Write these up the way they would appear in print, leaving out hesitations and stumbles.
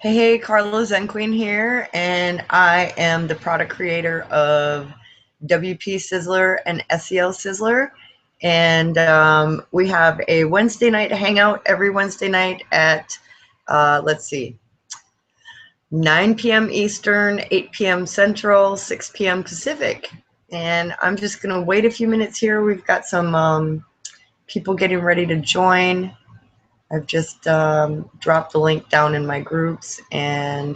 Hey, Carla Zen Queen here, and I am the product creator of WP Sizzler and SEO Sizzler. And we have a Wednesday night hangout every Wednesday night at, let's see, 9 p.m. Eastern, 8 p.m. Central, 6 p.m. Pacific. And I'm just going to wait a few minutes here. We've got some people getting ready to join. I've just dropped the link down in my groups, and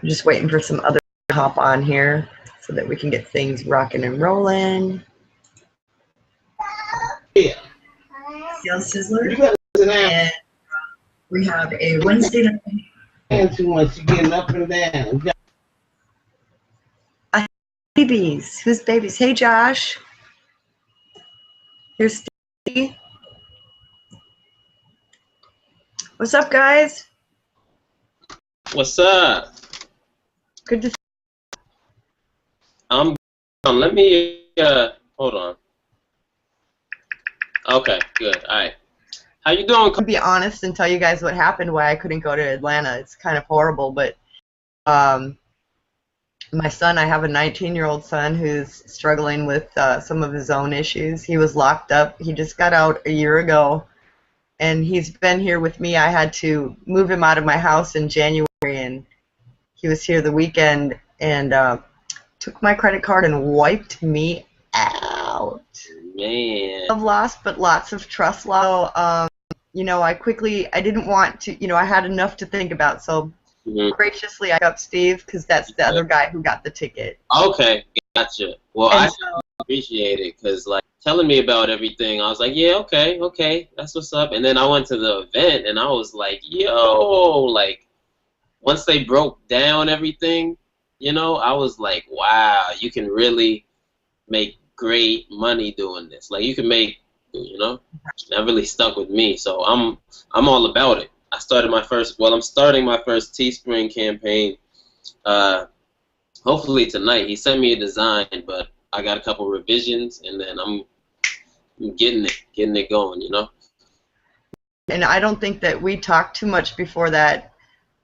just waiting for some others to hop on here so that we can get things rocking and rolling. Yeah. SEO Sizzlers. And we have a Wednesday night. And too much, you getting up and down. Babies. Who's babies? Hey, Josh. Here's Steve. What's up, guys? What's up? Good to see you. Let me, hold on. Okay, good. All right. How you doing? To be honest and tell you guys what happened, why I couldn't go to Atlanta. It's kind of horrible, but my son, I have a 19-year-old son who's struggling with some of his own issues. He was locked up. He just got out a year ago, and he's been here with me. I had to move him out of my house in January, and he was here the weekend and took my credit card and wiped me out. Man. Love lost, but lots of trust lost. So, you know, I didn't want to, you know, I had enough to think about, so graciously I got Steve, because that's the other guy who got the ticket. Okay, gotcha. Well, I appreciate it, because, like, telling me about everything, I was like, yeah, okay, that's what's up. And then I went to the event, and I was like, yo, like, once they broke down everything, you know, I was like, wow, you can really make great money doing this. Like, you can make, you know, that really stuck with me. So I'm all about it. I'm starting my first Teespring campaign hopefully tonight. He sent me a design, but I got a couple revisions, and then I'm getting it going, you know. And I don't think that we talked too much before that.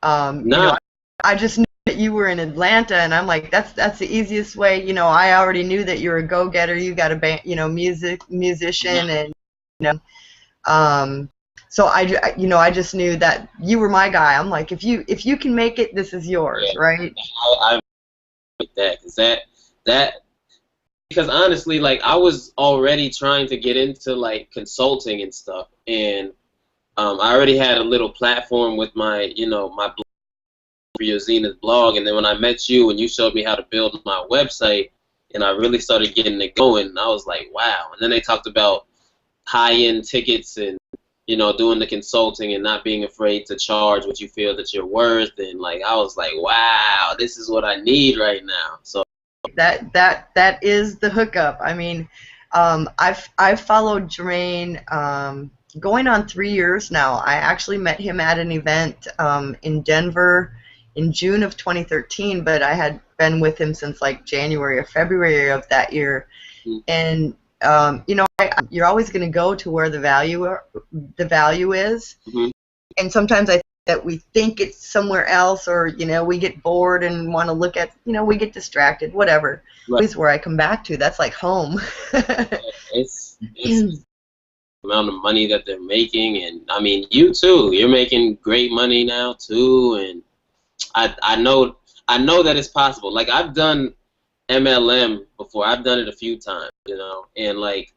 No. You know, I just knew that you were in Atlanta, and I'm like, that's the easiest way. You know, I already knew that you're a go-getter. You got a band, you know, musician, and you know, so I just knew that you were my guy. I'm like, if you can make it, this is yours, yeah. Right? I with that because honestly, like, I was already trying to get into like consulting and stuff, and I already had a little platform with my, you know, my blog, for your Zenith blog, and then when I met you and you showed me how to build my website, and I really started getting it going, I was like, wow. And then they talked about high-end tickets and, you know, doing the consulting and not being afraid to charge what you feel that you're worth, and like, I was like, wow, this is what I need right now. So that is the hookup. I mean, I've followed Jermaine going on 3 years now. I actually met him at an event in Denver in June of 2013, but I had been with him since like January or February of that year. And you know, you're always going to go to where the value is. And sometimes I think that we think it's somewhere else, or, you know, we get bored and want to look at, you know, we get distracted, whatever. Right. Is where I come back to. That's like home. it's the amount of money that they're making, and I mean, you too. You're making great money now too, and I know that it's possible. Like, I've done MLM before. I've done it a few times, you know, and like,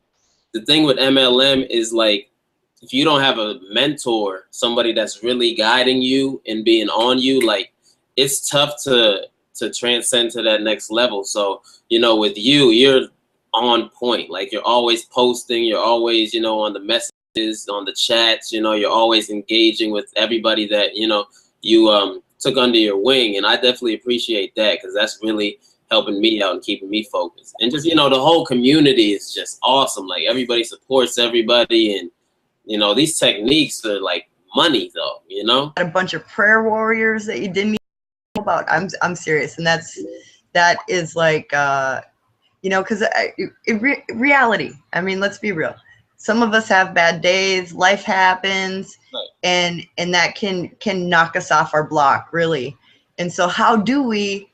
the thing with MLM is, like, if you don't have a mentor, somebody that's really guiding you and being on you, like, it's tough to transcend to that next level. So, you know, with you, you're on point. Like, you're always posting, you're always, you know, on the messages, on the chats, you know, you're always engaging with everybody that, you know, you took under your wing. And I definitely appreciate that, because that's really helping me out and keeping me focused. And just, you know, the whole community is just awesome. Like, everybody supports everybody, and, you know, these techniques are like money, though, you know? A bunch of prayer warriors that you didn't even know about. I'm serious, and that is like, you know, because reality, I mean, let's be real. Some of us have bad days, life happens, Right. and that can knock us off our block, really. And so how do we,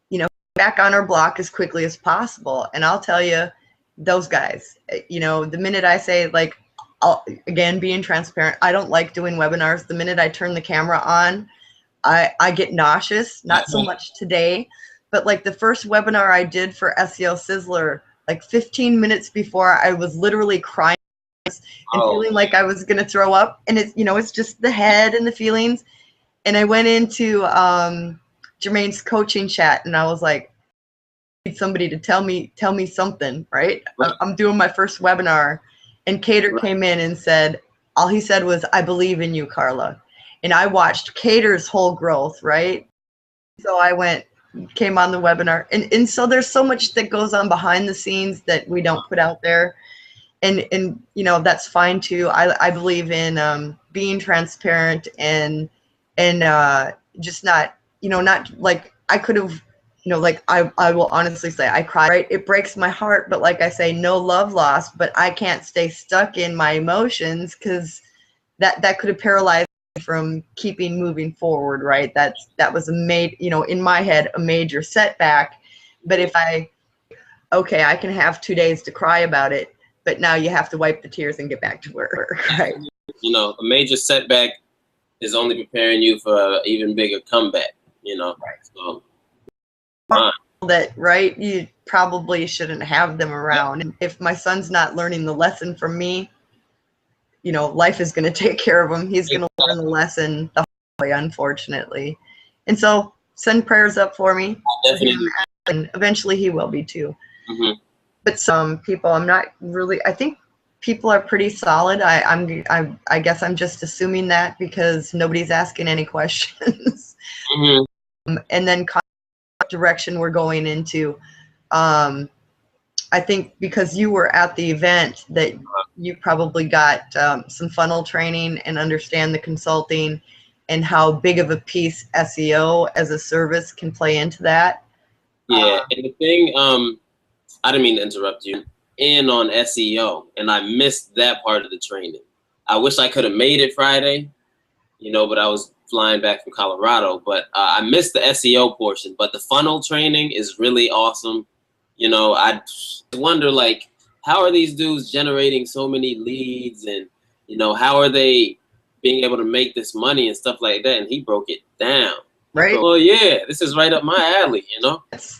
you know, back on our block as quickly as possible? And I'll tell you, those guys, you know, the minute I say, like, again, being transparent, I don't like doing webinars. The minute I turn the camera on, I get nauseous. Not so much today, but like the first webinar I did for SEO Sizzler, like 15 minutes before, I was literally crying and feeling like I was gonna throw up. And it's, you know, it's just the head and the feelings. And I went into Jermaine's coaching chat, and I was like, I need somebody to tell me something, right? I'm doing my first webinar, and Cater came in and said, all he said was, "I believe in you, Carla." And I watched Cater's whole growth, right? So I came on the webinar, and so there's so much that goes on behind the scenes that we don't put out there, and you know, that's fine too. I believe in being transparent and just not, you know, not like I could have, you know, like I will honestly say I cried, right? It breaks my heart, but like I say, no love lost, but I can't stay stuck in my emotions, because that could have paralyzed me from keeping moving forward, right? That was you know, in my head, a major setback. But if okay, I can have 2 days to cry about it, but now you have to wipe the tears and get back to work, right? You know, a major setback is only preparing you for an even bigger comeback, you know. Right. So, that, right, you probably shouldn't have them around. And if my son's not learning the lesson from me, you know, life is going to take care of him. He's going to learn the lesson the hard way, unfortunately. And so send prayers up for me, definitely. and eventually he will be too. Mm-hmm. But some people, I'm not really, I think people are pretty solid. I guess I'm just assuming that because nobody's asking any questions. Mm-hmm. And then direction we're going into. I think because you were at the event, that you probably got some funnel training and understand the consulting and how big of a piece SEO as a service can play into that. Yeah, and the thing, I didn't mean to interrupt you, in on SEO, and I missed that part of the training. I wish I could have made it Friday, you know, but I was flying back from Colorado, but I missed the SEO portion. But the funnel training is really awesome. You know, I wonder, like, how are these dudes generating so many leads, and, you know, how are they being able to make this money and stuff like that? And he broke it down. Right. Well, yeah, this is right up my alley, you know? It's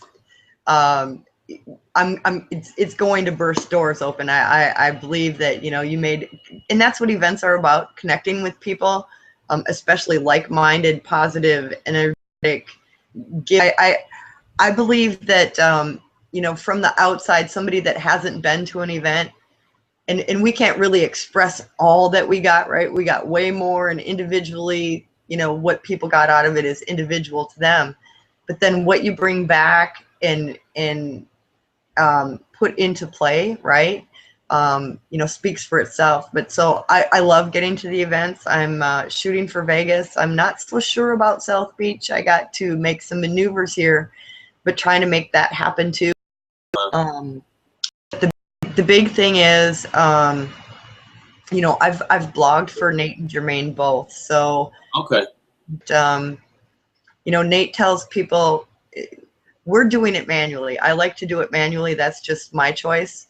going to burst doors open. I believe that, you know, you made, and that's what events are about, connecting with people, especially like-minded, positive, energetic. I believe that, you know, from the outside, somebody that hasn't been to an event, and we can't really express all that we got, right? We got way more, and individually, you know, what people got out of it is individual to them. But then what you bring back and put into play, right? You know, speaks for itself. But so I love getting to the events. I'm shooting for Vegas. I'm not so sure about South Beach. I got to make some maneuvers here, but trying to make that happen too. The big thing is, you know, I've blogged for Nate and Jermaine both. So, Okay. You know, Nate tells people we're doing it manually. I like to do it manually. That's just my choice.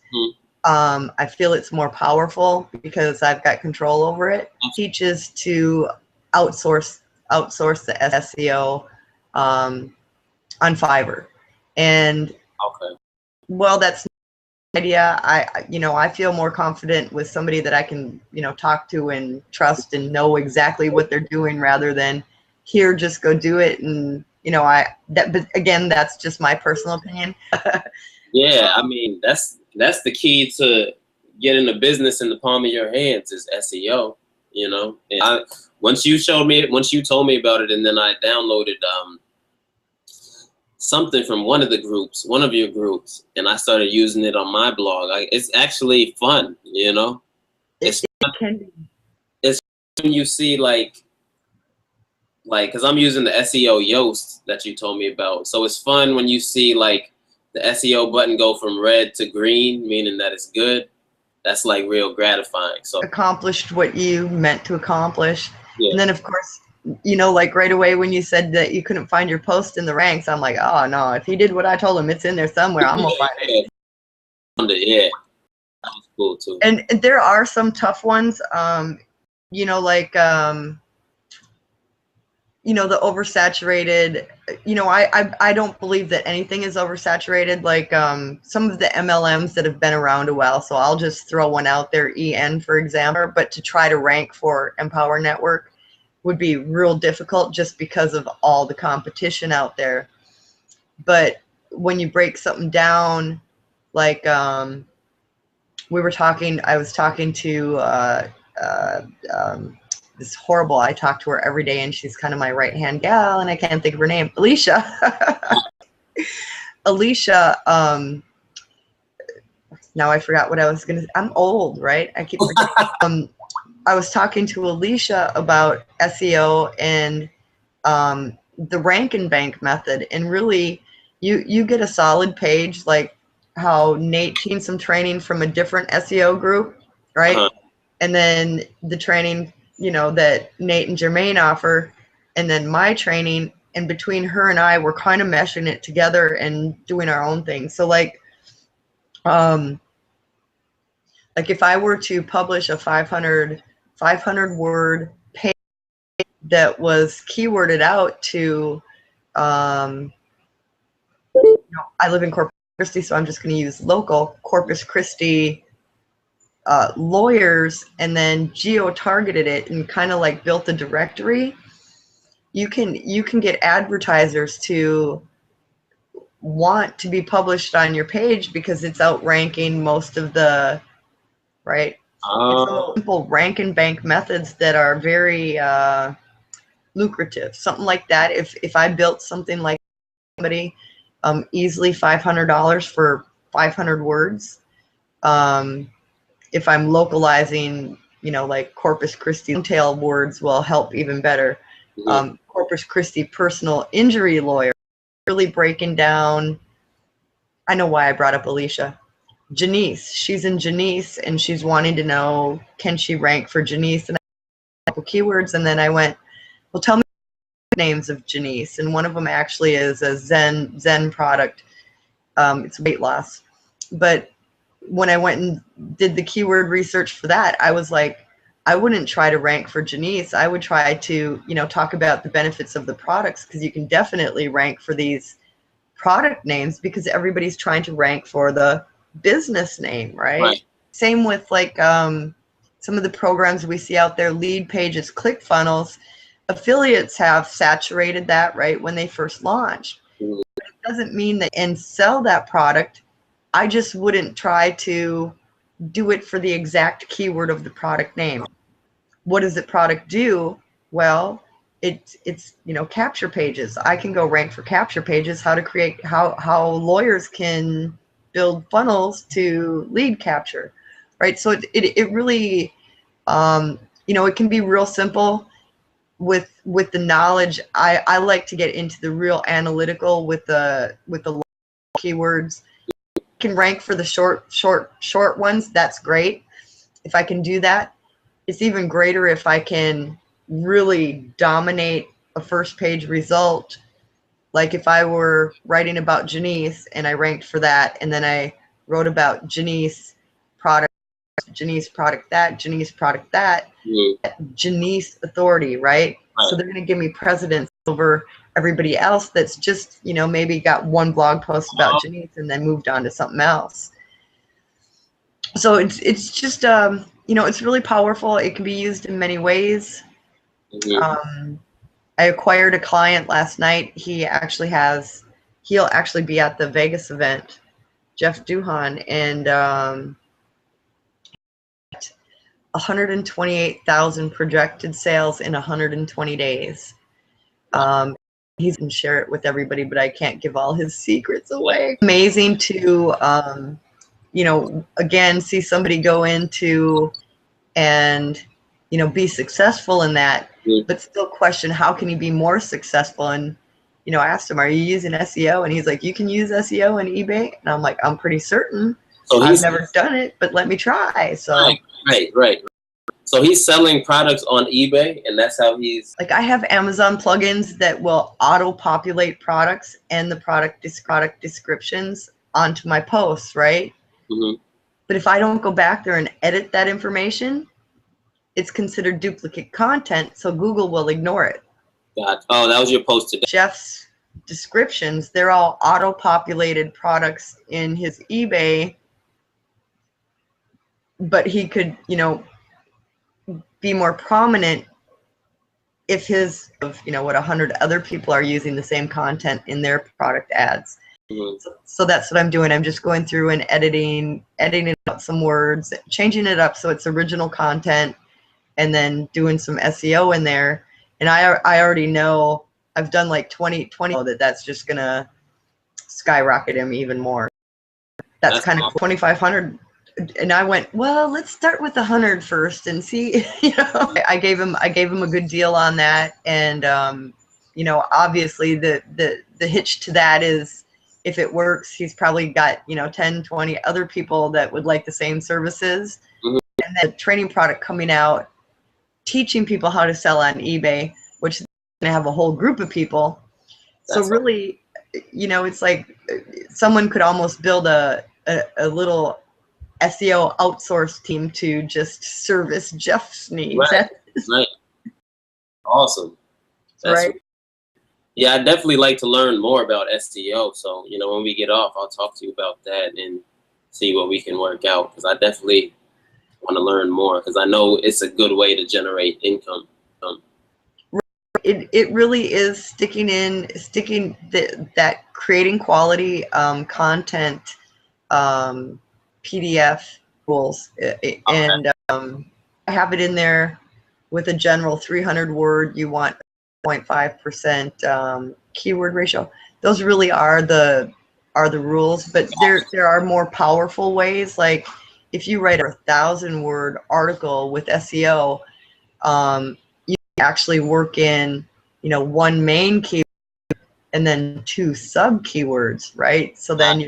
I feel it's more powerful because I've got control over it. Teaches to outsource the SEO on Fiverr, and well, that's idea. You know, I feel more confident with somebody that I can, you know, talk to and trust and know exactly what they're doing, rather than here, just go do it. And, you know, but again, that's just my personal opinion. Yeah, I mean, that's the key to getting a business in the palm of your hands is SEO, you know. And once you told me about it, and then I downloaded something from one of your groups, and I started using it on my blog. It's actually fun, you know. It's when you see like because I'm using the SEO Yoast that you told me about. So it's fun when you see like the SEO button go from red to green, meaning that it's good, that's like real gratifying. So accomplished what you meant to accomplish. yeah. And then of course, you know, like right away when you said that you couldn't find your post in the ranks, I'm like, oh no, if he did what I told him, it's in there somewhere. I'm gonna find it. Yeah, that was cool too. And there are some tough ones, you know, like you know, the oversaturated, you know, I don't believe that anything is oversaturated. Like some of the MLMs that have been around a while, so I'll just throw one out there, EN for example, but to try to rank for Empower Network would be real difficult just because of all the competition out there. But when you break something down, like I was talking to this horrible, I talk to her every day and she's kind of my right hand gal and I can't think of her name, Alicia. Alicia, now I forgot what I was gonna, I'm old, right? I keep forgetting. I was talking to Alicia about SEO and the rank and bank method, and really you get a solid page, like how Nate seen some training from a different SEO group, right? And then the training, you know, that Nate and Jermaine offer, and then my training, and between her and I, we're kind of meshing it together and doing our own thing. So like if I were to publish a 500 word page that was keyworded out to, you know, I live in Corpus Christi, so I'm just going to use local Corpus Christi lawyers, and then geo-targeted it and kind of like built a directory. You can get advertisers to want to be published on your page because it's outranking most of the, right? It's simple rank and bank methods that are very lucrative. Something like that. If I built something like somebody, easily $500 for 500 words. If I'm localizing, you know, like Corpus Christi tail words will help even better. Corpus Christi personal injury lawyer, really breaking down. I know why I brought up Alicia. Janice, she's in Janice and she's wanting to know, can she rank for Janice? And I had a couple keywords, and then I went, well, tell me names of Janice, and one of them actually is a Zen product. It's weight loss. But when I went and did the keyword research for that, I was like, I wouldn't try to rank for Janice. I would try to, you know, talk about the benefits of the products, because you can definitely rank for these product names because everybody's trying to rank for the business name, right? Same with like some of the programs we see out there, lead pages, ClickFunnels. Affiliates have saturated that, right, when they first launched. But it doesn't mean that and sell that product. I just wouldn't try to do it for the exact keyword of the product name. What does the product do? Well, it's you know, capture pages. I can go rank for capture pages, how to create, how lawyers can build funnels to lead capture, right? So it really, you know, it can be real simple with the knowledge. I like to get into the real analytical with the keywords. Can rank for the short ones, that's great. If I can do that, it's even greater if I can really dominate a first page result. Like if I were writing about Janice and I ranked for that, and then I wrote about Janice product, Janice product that, Janice product that, Janice authority, right? So they're going to give me precedence over everybody else that's just, you know, maybe got one blog post about Janice and then moved on to something else. So it's just, you know, it's really powerful. It can be used in many ways. I acquired a client last night. He'll actually be at the Vegas event, Jeff Duhan, and 128,000 projected sales in 120 days. He can share it with everybody, but I can't give all his secrets away. Amazing to, you know, again, see somebody go into and, you know, be successful in that, but still question, how can you be more successful? And I asked him, are you using SEO? And he's like, you can use SEO in eBay. And I'm like, I'm pretty certain. So I've never done it, but let me try. So right. So he's selling products on eBay, and that's how he's like, I have Amazon plugins that will auto-populate products and the product descriptions onto my posts, right? Mhm. But if I don't go back there and edit that information, it's considered duplicate content, so Google will ignore it. Oh, that was your post today. Jeff's descriptions, they're all auto-populated products in his eBay, but he could, be more prominent if his, what 100 other people are using the same content in their product ads. Mhm. So that's what I'm doing. I'm just going through and editing out some words, changing it up so it's original content, and then doing some SEO in there. And I already know, I've done like 20 that's just gonna skyrocket him even more. That's kind of cool. 2,500. And I went, well, let's start with 100 first and see. I gave him a good deal on that, and obviously the hitch to that is, if it works, he's probably got 10, 20 other people that would like the same services. Mhm. And then the training product coming out, teaching people how to sell on eBay, which is going to have a whole group of people. So really, it's like someone could almost build a little SEO outsource team to just service Jeff's needs. Right. Awesome. That's right. Yeah, I'd definitely like to learn more about SEO. So, when we get off, I'll talk to you about that and see what we can work out, because I definitely want to learn more, because I know it's a good way to generate income. It really is sticking that creating quality content PDF tools, and I have it in there with a general 300 word. You want 0.5% keyword ratio. Those really are the rules, but there are more powerful ways. Like if you write a 1,000-word article with SEO, you actually work in one main keyword and then 2 sub keywords, right? So then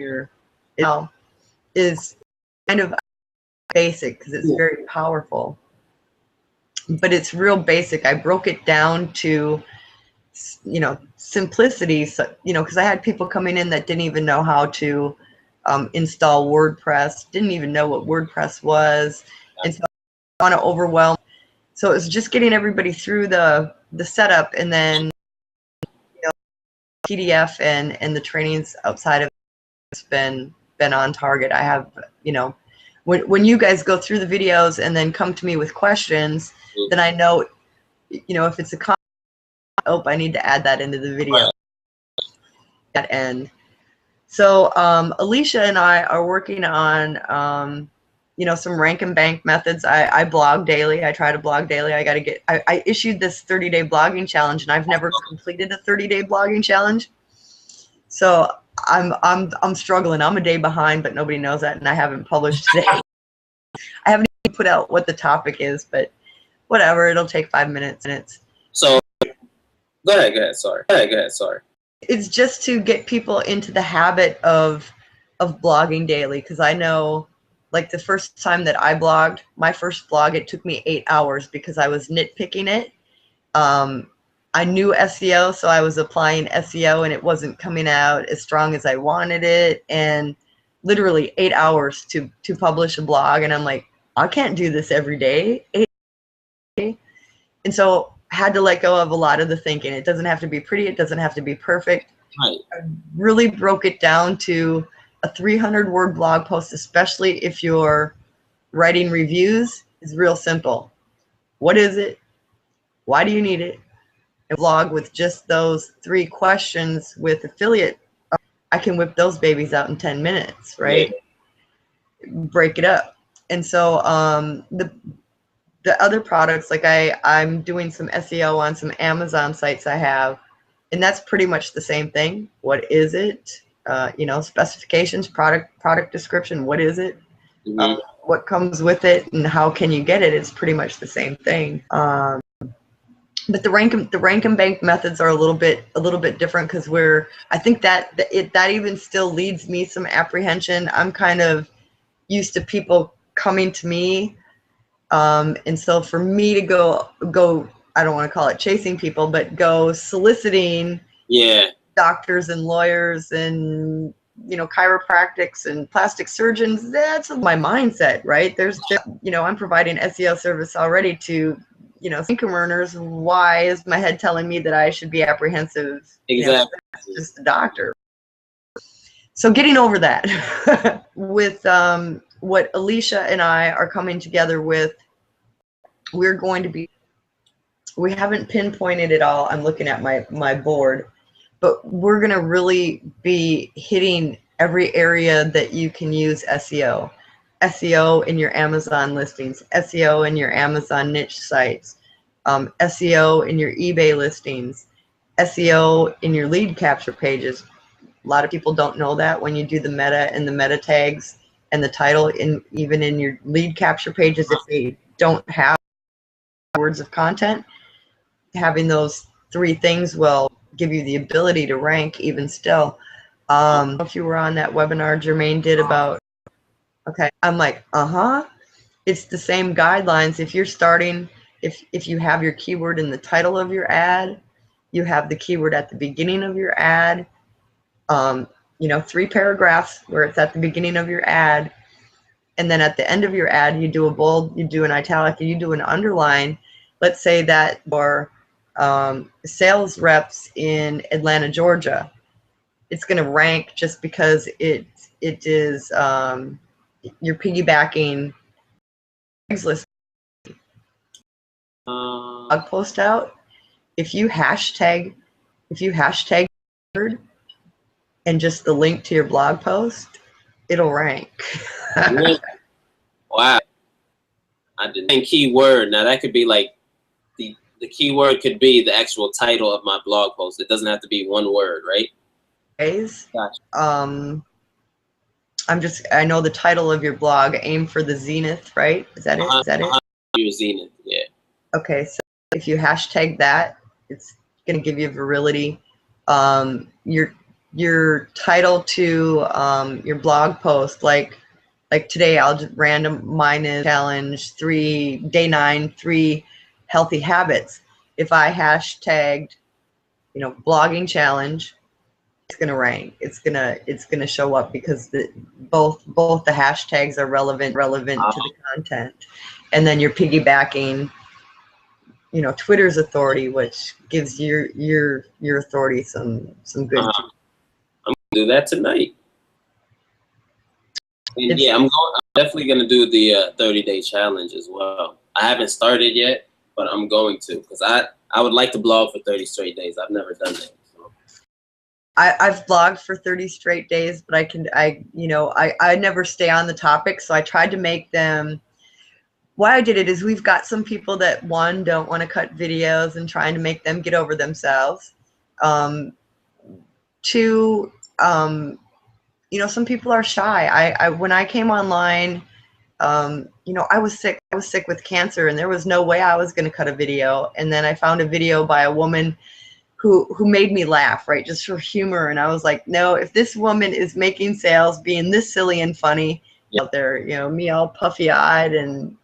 is kind of basic because it's very powerful, but it's real basic. I broke it down to simplicity, so because I had people coming in that didn't even know how to install WordPress, didn't even know what WordPress was, and so I want to overwhelm. So it was just getting everybody through the setup, and then PDF and the trainings outside of it's been on target. I have when you guys go through the videos and then come to me with questions, then I know if it's a comment, I need to add that into the video at end. So Alicia and I are working on some rank and bank methods. I blog daily. I try to blog daily. I issued this 30-day blogging challenge, and I've never completed a 30-day blogging challenge. So I'm struggling. I'm a day behind, but nobody knows that, and I haven't published today. I haven't even put out what the topic is, but whatever. It'll take 5 minutes, and it's so. Go ahead. Sorry. It's just to get people into the habit of blogging daily, because I know, like the first time that I blogged, my first blog, it took me 8 hours because I was nitpicking it. I knew SEO, so I was applying SEO, and it wasn't coming out as strong as I wanted it, and literally 8 hours to publish a blog, and I'm like, I can't do this every day. And so had to let go of a lot of the thinking. It doesn't have to be pretty. It doesn't have to be perfect. Right. I really broke it down to a 300-word blog post, especially if you're writing reviews, is real simple. What is it? Why do you need it? A blog with just those 3 questions with affiliate, I can whip those babies out in 10 minutes, right? Yeah. Break it up. And so the other products, like I'm doing some SEO on some Amazon sites I have, and that's pretty much the same thing. What is it? Specifications, product description. What is it? Mm-hmm. What comes with it, and how can you get it? It's pretty much the same thing. but the rank and bank methods are a little bit different, because I think that even still leads me some apprehension. I'm kind of used to people coming to me, and so for me to go, I don't want to call it chasing people, but go soliciting doctors and lawyers and chiropractics and plastic surgeons, that's my mindset, right? I'm providing SEO service already to income earners. Why is my head telling me that I should be apprehensive? Exactly. Just a doctor. So getting over that with what Alicia and I are coming together with, we haven't pinpointed it all. I'm looking at my board, but we're going to really be hitting every area that you can use SEO. SEO in your Amazon listings, SEO in your Amazon niche sites, SEO in your eBay listings, SEO in your lead capture pages. A lot of people don't know that when you do the meta and the meta tags and the title, even in your lead capture pages, if they don't have words of content, having those 3 things will give you the ability to rank even still. If you were on that webinar Jermaine did about, okay, I'm like, it's the same guidelines. If you're starting, if you have your keyword in the title of your ad, you have the keyword at the beginning of your ad, 3 paragraphs where it's at the beginning of your ad, and then at the end of your ad, you do a bold, you do an italic, you do an underline. Let's say that for sales reps in Atlanta, Georgia, it's going to rank just because it is you're piggybacking Craigslist blog post out. If you hashtag and just the link to your blog post, it'll rank. Wow. I didn't think keyword. Now that could be like the keyword could be the actual title of my blog post. It doesn't have to be one word, right? Gotcha. I know the title of your blog, Aim for the Zenith, right? Is that it? Is that it? Your Zenith, yeah. Okay, so if you hashtag that, it's going to give you virility. Your title to your blog post, like today, I'll just random, mine is challenge day 9, 3 healthy habits. If I hashtagged, blogging challenge, it's gonna rank. It's gonna show up because both the hashtags are relevant to the content, and then you're piggybacking, Twitter's authority, which gives your authority some good. I'm gonna do that tonight. And yeah, I'm definitely gonna do the 30-day challenge as well. I haven't started yet, but I'm going to, because I would like to blog for 30 straight days. I've never done that. So. I've blogged for 30 straight days, but I never stay on the topic, so I tried to make them. Why I did it is we've got some people that, one, don't want to cut videos and trying to make them get over themselves. 2, some people are shy. When I came online, I was sick. I was sick with cancer, and there was no way I was going to cut a video. And then I found a video by a woman who made me laugh, right, just for humor. And I was like, no, if this woman is making sales, being this silly and funny out there, me all puffy-eyed and,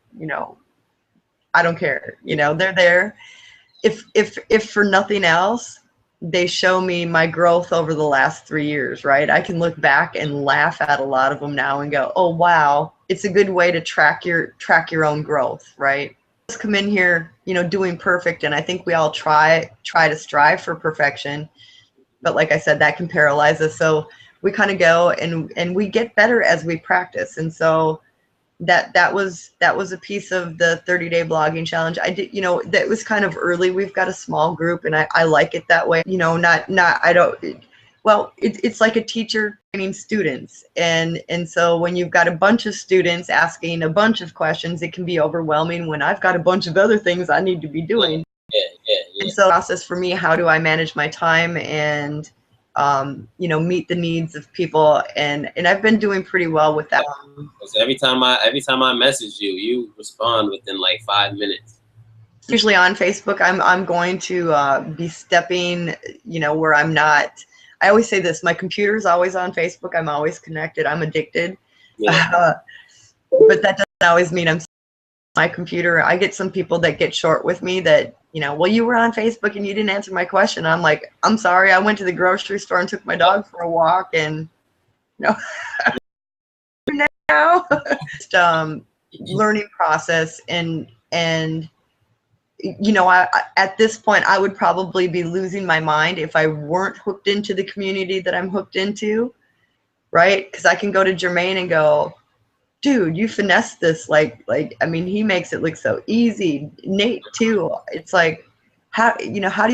I don't care. They're there. If for nothing else, they show me my growth over the last 3 years, right? I can look back and laugh at a lot of them now and go, oh, wow. It's a good way to track your own growth, right? Let's come in here, doing perfect. And I think we all try to strive for perfection. But like I said, that can paralyze us. So we kind of go and we get better as we practice. And so that was a piece of the 30-day blogging challenge. I did, that was kind of early. We've got a small group, and I like it that way. It's like a teacher training students, and so when you've got a bunch of students asking a bunch of questions, it can be overwhelming when I've got a bunch of other things I need to be doing. Yeah. And so the process for me, how do I manage my time and meet the needs of people, and I've been doing pretty well with that. Because every time I message you, you respond within like 5 minutes. Usually on Facebook, I'm going to be stepping, where I'm not. I always say this: my computer's always on Facebook. I'm always connected. I'm addicted, Yeah. but that doesn't always mean I'm on my computer. I get some people that get short with me that, well, you were on Facebook and you didn't answer my question. I'm like, I'm sorry. I went to the grocery store and took my dog for a walk, and you know, now, just, learning process and at this point, I would probably be losing my mind if I weren't hooked into the community that I'm hooked into, right? Because I can go to Jermaine and go, dude, you finessed this. I mean, he makes it look so easy. Nate too. It's like, how do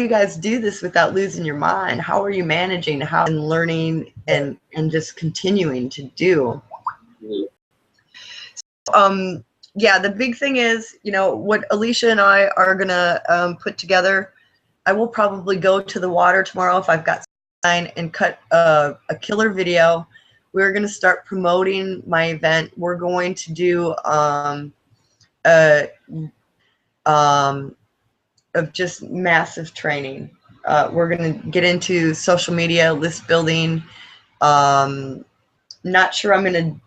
you guys do this without losing your mind? How are you managing? How and learning and just continuing to do? Yeah, the big thing is, what Alicia and I are gonna put together. I will probably go to the water tomorrow if I've got time and cut a killer video. We're gonna start promoting my event. We're going to do of just massive training. We're gonna get into social media, list building. Not sure I'm gonna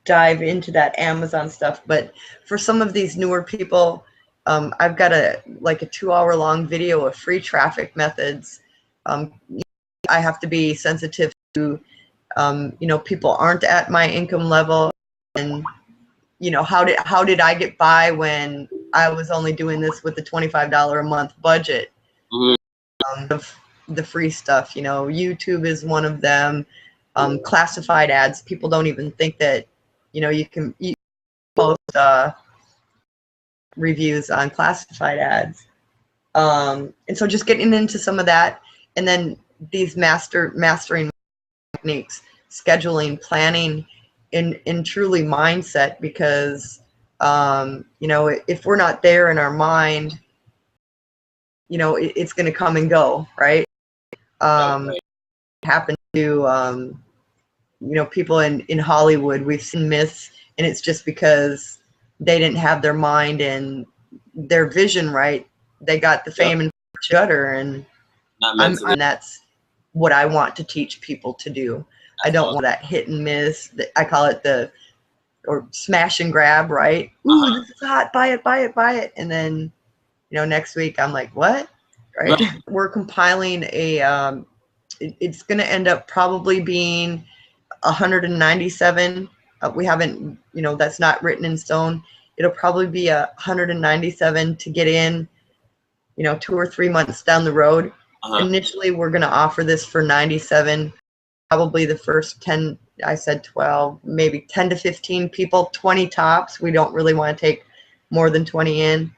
dive into that Amazon stuff, but for some of these newer people, I've got a 2-hour long video of free traffic methods. I have to be sensitive to, people aren't at my income level, and how did I get by when I was only doing this with a $25 a month budget? Of the free stuff, YouTube is one of them. Classified ads, people don't even think that you can post reviews on classified ads. And so just getting into some of that, and then these mastering techniques, scheduling, planning, in truly mindset, because if we're not there in our mind, it's going to come and go, right? Happen to people in Hollywood. We've seen myths, and it's just because they didn't have their mind and their vision right. They got the fame and gutter, and that's what I want to teach people to do. I don't want that hit and miss. I call it or smash and grab, right? Ooh, this is hot, buy it, buy it, buy it. And then, next week I'm like, what? Right? We're compiling it's going to end up probably being 197. We haven't, that's not written in stone. It'll probably be 197 to get in, 2 or 3 months down the road. Initially, we're going to offer this for 97. Probably the first 10, I said 12, maybe 10 to 15 people, 20 tops. We don't really want to take more than 20 in,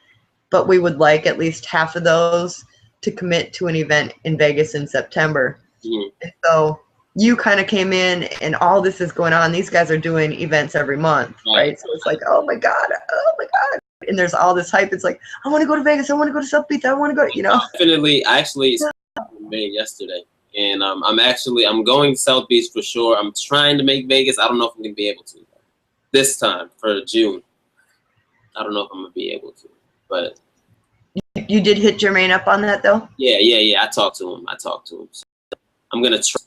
but we would like at least half of those to commit to an event in Vegas in September. And so you kind of came in and all this is going on. These guys are doing events every month, right? So it's like, oh my God. And there's all this hype. It's like, I want to go to Vegas. I want to go to South Beach. I want to go, Definitely. I actually made yesterday. And I'm going to South Beach for sure. I'm trying to make Vegas. I don't know if I'm going to be able to this time for June. I don't know if I'm going to be able to, but. You did hit Jermaine up on that though? Yeah. I talked to him. So I'm going to try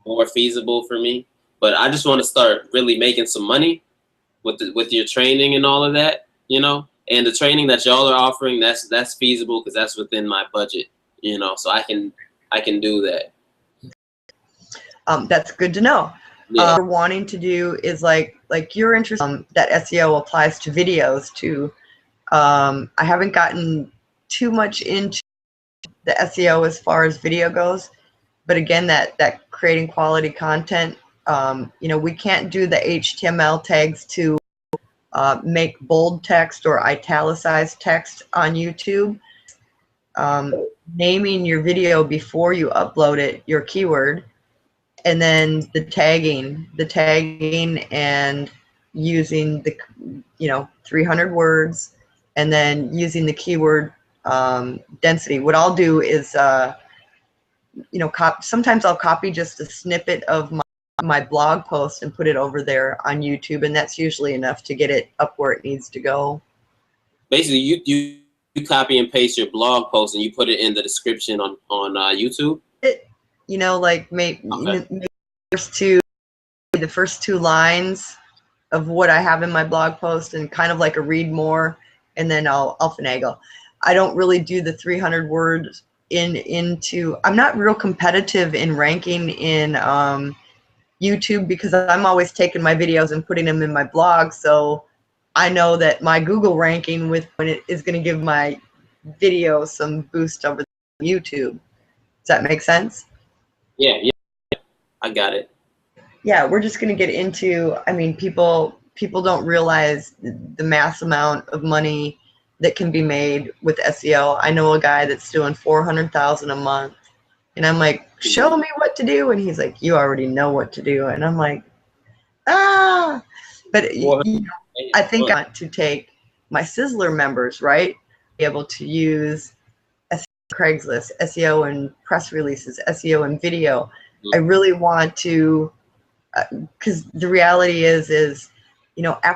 more feasible for me, but I just want to start really making some money with your training and all of that, and the training that y'all are offering, that's feasible because that's within my budget, so I can do that. That's good to know. Yeah. What we're wanting to do is like you're interested, that SEO applies to videos too. I haven't gotten too much into the SEO as far as video goes, but again, that creating quality content, we can't do the HTML tags to make bold text or italicized text on YouTube. Naming your video before you upload it, your keyword, and then the tagging and using the 300 words, and then using the keyword density. What I'll do is sometimes I'll copy just a snippet of my blog post and put it over there on YouTube, and that's usually enough to get it up where it needs to go. Basically, you you copy and paste your blog post and you put it in the description on YouTube? You know, like maybe Okay. the first two lines of what I have in my blog post, and kind of like a read more, and then I'll finagle. I don't really do the 300 words into. I'm not real competitive in ranking in YouTube, because I'm always taking my videos and putting them in my blog. So I know that my Google ranking when it is going to give my video some boost over YouTube. Does that make sense? Yeah, yeah, I got it. Yeah, we're just going to get into, I mean, people don't realize the mass amount of money that can be made with SEO. I know a guy that's doing 400,000 a month, and I'm like, show me what to do, and he's like, you already know what to do, and I'm like, ah. But you know, I think I want to take my Sizzler members, right, be able to use SEO Craigslist, SEO and press releases, SEO and video. I really want to, because the reality is, you know, after